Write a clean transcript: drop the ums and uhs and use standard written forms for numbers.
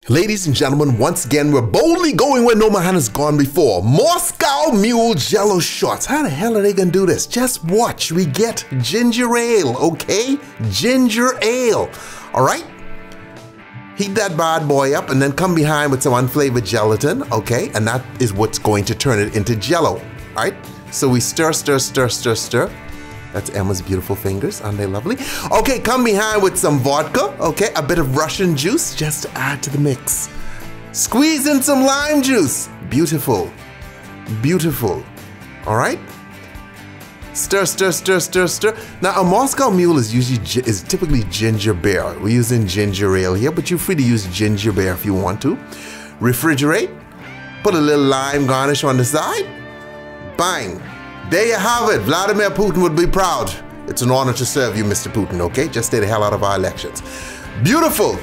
Ladies and gentlemen, once again, we're boldly going where no man has gone before. Moscow Mule Jello shots. How the hell are they gonna do this? Just watch. We get ginger ale, okay? Ginger ale. All right? Heat that bad boy up and then come behind with some unflavored gelatin, okay? And that is what's going to turn it into Jello, all right? So we stir, stir, stir, stir, stir. That's Emma's beautiful fingers, aren't they lovely? Okay, come behind with some vodka, okay? A bit of Russian juice just to add to the mix. Squeeze in some lime juice. Beautiful, beautiful, all right? Stir, stir, stir, stir, stir. Now, a Moscow Mule is typically ginger beer. We're using ginger ale here, but you're free to use ginger beer if you want to. Refrigerate, put a little lime garnish on the side. Bang. There you have it. Vladimir Putin would be proud. It's an honor to serve you, Mr. Putin, okay? Just stay the hell out of our elections. Beautiful.